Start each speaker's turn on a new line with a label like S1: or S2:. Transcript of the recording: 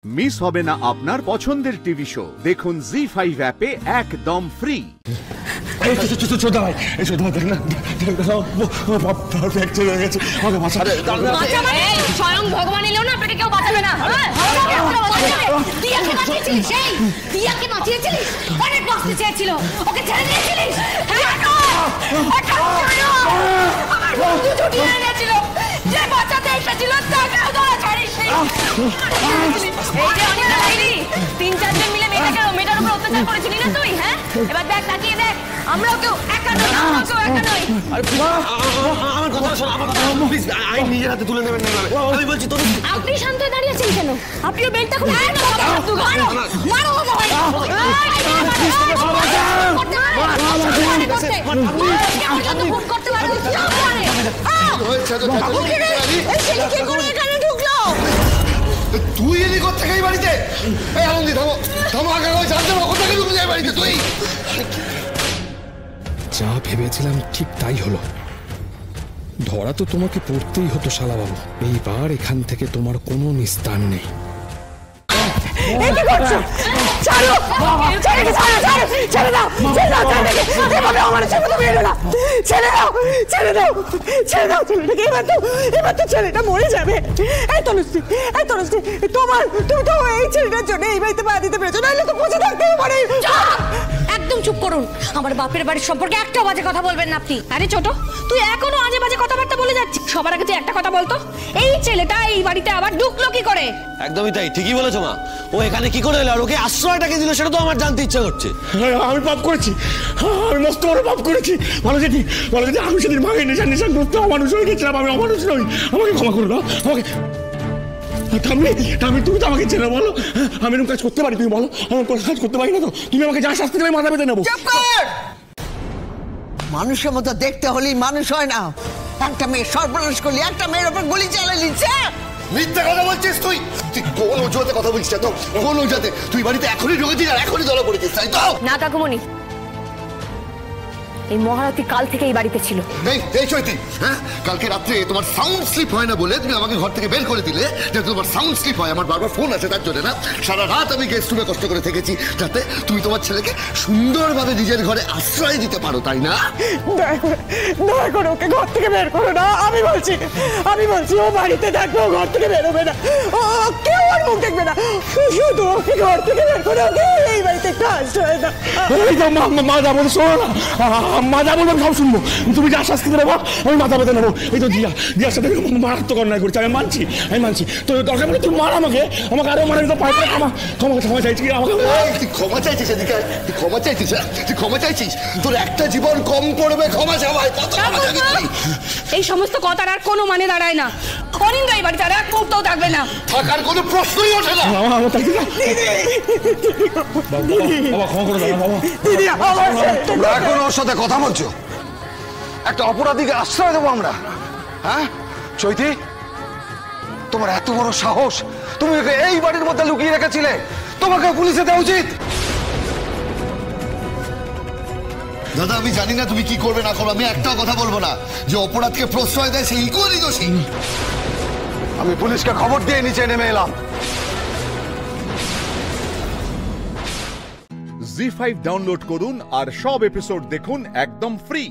S1: Miss হবে না আপনার পছন্দের টিভি শো। দেখুন জি5 অ্যাপে একদম ফ্রি।
S2: স্বয়ং ভগবান এলেও না আপনাকে কেউ বাঁচাবে না। দিয়াকে বাঁচিয়েছিলিস, অনেক বাঁচতে চেয়েছিল, ওকে ছেড়ে দিয়েছিলিস। যে বাঁচাতে এসেছিল তাকেও ধরা ছাড়িস। তিন-চারজন মিলে মেয়েটার উপর অত্যাচার করেছিলি না তুই? হ্যাঁ, এবার দেখ, তাকিয়ে দেখ, আমরাও কেউ একা নই,
S3: আমার কথা শোনো, আমার কথা প্লিজ, আইন নিজের হাতে তুলে নেবেন না। আমি বলছি তোর।
S2: আপনি শান্ত হয়ে দাঁড়িয়েছেন কেন? আপনিও বেলটা খুলে মারো।
S3: তুই এলি কোথেকে এই বাড়িতে? এই আনন্দি, থামো থামো, আগে জানতে পারো কোথেকে ঢুকে যায় বাড়িতে তুই?
S4: যা ভেবেছিলাম ঠিক তাই হলো। ধরা তো তোমাকে পড়তেই হতো শালাবাবু। এইবার এখান থেকে তোমার কোনো নিস্তার নেই।
S5: ছেলেটা মরে যাবে। তুমি তো এই ছেলেটার জন্য এই বাড়িতে পা দিতে পেরেছো, নাহলে তো বুঝে থাকতেই পারে।
S2: একদম চুপ করুন। আমার বাপের বাড়ির সম্পর্কে একটা বাজে কথা বলবেন না আপনি। আরে ছোট, তুই এখনো আজে বাজে কথাবার্তা বলে যাচ্ছিস। সবার আগে তুই একটা কথা বলতো, এই ছেলেটা এই বাড়িতে আবার ঢুকলো কি করে?
S3: একদমই তাই, ঠিকই বলেছো মা। ও এখানে কি করে এলো আর ওকে আশ্রয়টাকে দিল সেটা তো আমার জানতে ইচ্ছা করছে।
S4: আমি পাপ করেছি, আমি মস্ত বড় পাপ করেছি। বলো যদি আমি সেদিন ভাগে নেশা করতে অমানুষ হয়ে গেছিলাম। আমি অমানুষ নই, আমাকে ক্ষমা করে দাও। আমাকে তুমি তো আমাকে চেনো, বলো আমি এরকম কাজ করতে পারি? তুমি বলো, আমি কোনো কাজ করতে পারি না তো? তুমি আমাকে যা শাস্তি দেবে মাথা পেতে নেবো।
S5: মানুষের মতো দেখতে হলেই মানুষ হয় না। একটা মেয়ে সর্বনাশ করলি, একটা মেয়ের ওপর গুলি চালিয়ে নিচ্ছে।
S3: মিথ্যা কথা বলছিস তুই। তুই কোন অজুহাতে কথা বলছিস? তো কোন অজুহাতে? তুই বাড়িতে এখনই ঢুকেছিস আর এখনই ধরা পড়েছিস, তাই তো?
S2: না কাকুমণি, এই মহারথী কাল থেকে এই বাড়িতে ছিল।
S3: এই চৈতি, হ্যাঁ, কালকে রাত্রে তোমার সাউন্ড স্লিপ হয় না বলে তুমি আমাকে ঘর থেকে বের করে দিলে। যাতে তোমার সাউন্ড স্লিপ হয়, আমার বারবার ফোন আছে তার জন্য না। সারা রাত আমি গেস্ট রুমে কষ্ট করে থেকেছি যাতে তুমি তোমার ছেলেকে সুন্দরভাবে নিজের ঘরে আশ্রয় দিতে পারো, তাই না?
S5: দয়া করে ওকে ঘর থেকে বের করো না। আমি বলছি ও বাড়িতে থাকবে, ও ঘর থেকে বেরোবে না। ও কেউ আর মুখ দেখবে না। শুধু ওকে ঘর থেকে বের করে ওকে এই বাড়িতে একটু আশ্রয় দাও।
S4: মা যাবো, শোনো না, মা যাবো, আমি সব শুনবো। তুমি যা শাস্তি দেবো আমি মাথা পেতে নেবো। এই তো দিয়ার সাথে মারাত্মক অন্যায় করছে, আমি মানছি। তো দরকার পড়লে তুমি মার আমাকে আরো মারা তো পাই। ক্ষমা চাইছি। আমাকে
S3: তুই ক্ষমা চাইছিস? এদিকে তুই ক্ষমা চাইছিস? তুই ক্ষমা চাইছিস? তোর একটা জীবন কম পড়বে ক্ষমা চাওয়ায়। কত ক্ষমা চাইছিস তুই?
S2: এই সমস্ত কথার আর কোনো মানে দাঁড়ায় না। অনিন্দ এই বাড়িতে আর এক মুহূর্তও থাকবে না।
S3: থাকার কোনো প্রশ্নই ওঠে না।
S4: বাবা ক্ষমা করে দাও বাবা।
S3: তোমরা এখন ওর সাথে কথা বলছো? একটা অপরাধীকে আশ্রয় দেবো আমরা? হ্যাঁ চৈতি, তোমার এত বড় সাহস, তুমি ওকে এই বাড়ির মধ্যে লুকিয়ে রেখেছিলে। তোমাকে পুলিশে দেওয়া উচিত। দাদা, আমি জানি না তুমি কি করবে না করবে, আমি একটাও কথা বলবো না। যে অপরাধকে প্রশ্রয় দেয় সেই ইকুয়ালি দোষী। আমি পুলিশকে খবর দিয়ে নিচে নেমে এলাম।
S1: জি5 ডাউনলোড করুন আর সব এপিসোড দেখুন একদম ফ্রি।